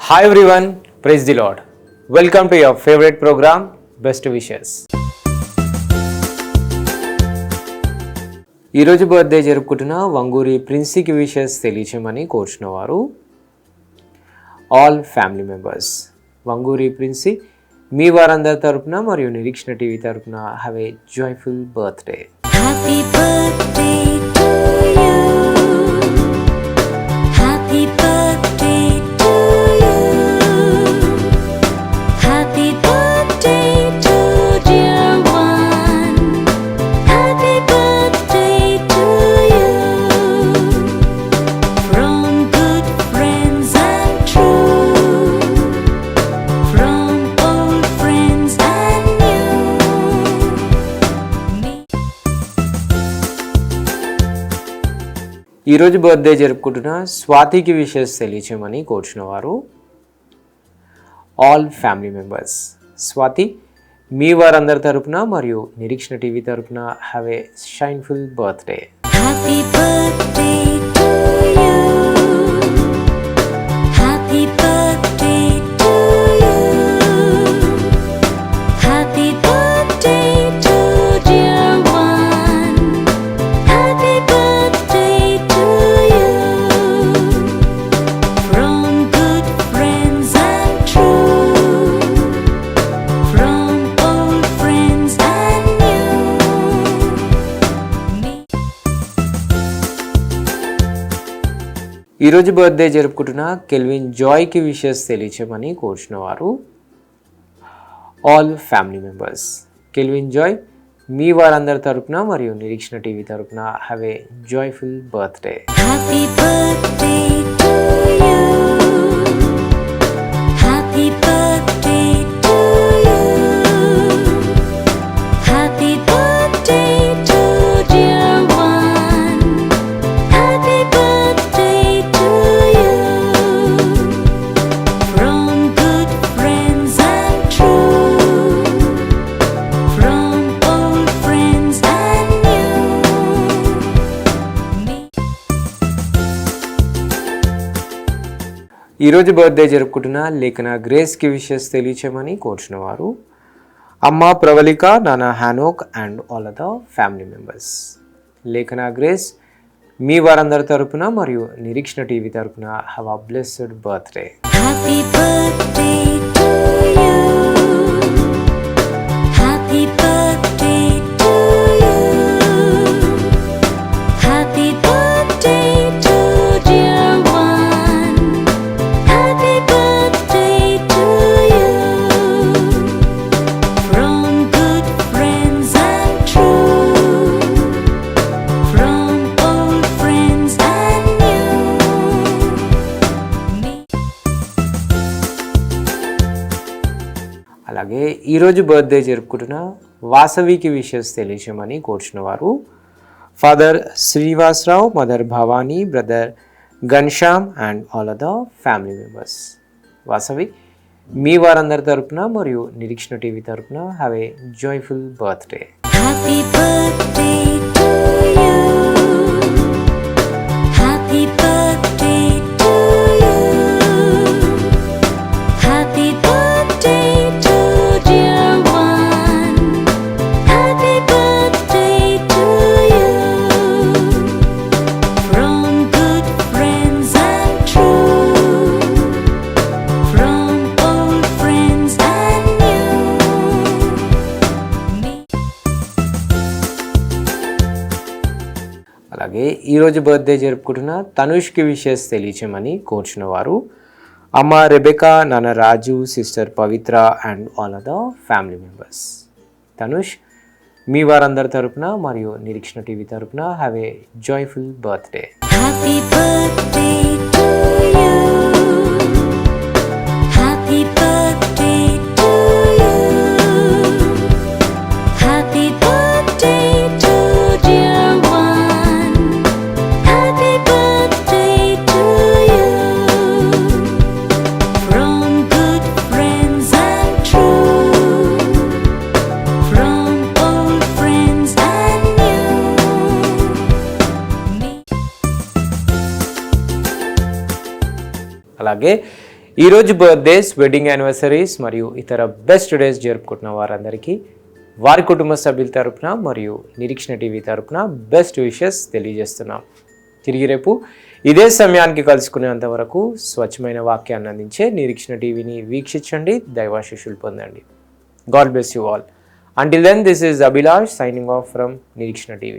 Hi everyone, praise the Lord. Welcome to your favorite program, Best Wishes. ఈరోజు birthday జరుపుకుంటున్న వంగూరి ప్రిన్సీకి wishes తెలియచేయమని కోరుచున్నవారు all family members. Vanguri Princy మీ వారందరి తరపున మరియు నిరీక్షణ టీవీ తరపున have a joyful birthday. Happy birthday to you. Happy birthday to you. Happy birthday to dear one. Happy birthday to you. From good friends and true. From old friends and new. ఈరోజు birthday జరుపుకుంటున్న స్వాతికి wishes తెలియచేయమని కోరుచున్నవారు all family members. Swathi మీ వారందరి తరపున మరియు Nireekshana TV తరపున have a shineful birthday. Happy birthday to you. Happy birthday to you. Happy birthday to dear one. Happy birthday to you. From good friends and true. From old friends and new. ఈరోజు birthday జరుపుకుంటున్న Kelvin జాయ్కి wishes తెలియచేయమని కోరుచున్నవారు all family members. Kelvin Joy మీ వారందరి తరపున మరియు Nireekshana TV తరపున have a joyful birthday. Happy birthday to you. Happy birthday to you. Happy birthday to dear one. Happy birthday to you. From good friends and true. From old friends and new. ఈరోజు birthday జరుపుకుంటున్న లేఖన గ్రేస్కి wishes తెలియచేయమని కోరుచున్నవారు అమ్మ ప్రవళిక, నాన్న Enoch and all other family members. లేఖన grace మీ వారందరి తరపున మరియు నిరీక్షణ టీవీ తరపున have a blessed birthday. Happy birthday to you. Happy birthday to you. Happy birthday to dear one. Happy birthday to you. From good friends and true. From old friends and new. అలాగే ఈరోజు birthday జరుపుకుంటున్న వాసవికి wishes తెలియచేయమని కోరుచున్నవారు father Srivasarao, mother Bhavani, brother Ghanshyam and all other family members. Vasavi మీ వారందరి తరపున మరియు నిరీక్షణ టీవీ తరపున have a joyful birthday. Happy birthday to you. Happy birthday to you. Happy birthday to dear one. Happy birthday to you. From good friends and true. From old friends and new. అలాగే ఈరోజు birthday జరుపుకుంటున్న తనుష్కి wishes తెలియచేయమని కోరుచున్నవారు అమ్మ Rebecca, నాన్న Raju, sister Pavitra and all other family members. Tanush మీ వారందరి తరపున మరియు నిరీక్షణ టీవీ తరపున have a joyful birthday. Happy birthday to you. Happy birthday to you. Happy birthday to dear one. Happy birthday to you. From good friends and true. From old friends and new. అలాగే ఈరోజు birthdays, wedding anniversaries మరియు ఇతర best days జరుపుకుంటున్న వారందరికీ వారి కుటుంబ సభ్యుల తరపున మరియు నిరీక్షణ టీవీ తరపున బెస్ట్ విషెస్ తెలియజేస్తున్నాం. తిరిగి రేపు ఇదే సమయానికి కలుసుకునేంత వరకు స్వచ్ఛమైన వాక్యాన్ని అందించే నిరీక్షణ టీవీని వీక్షించండి, దైవాశీస్సులు పొందండి. God bless you all. Until then, this is Abhilash signing off from Nirikshana TV.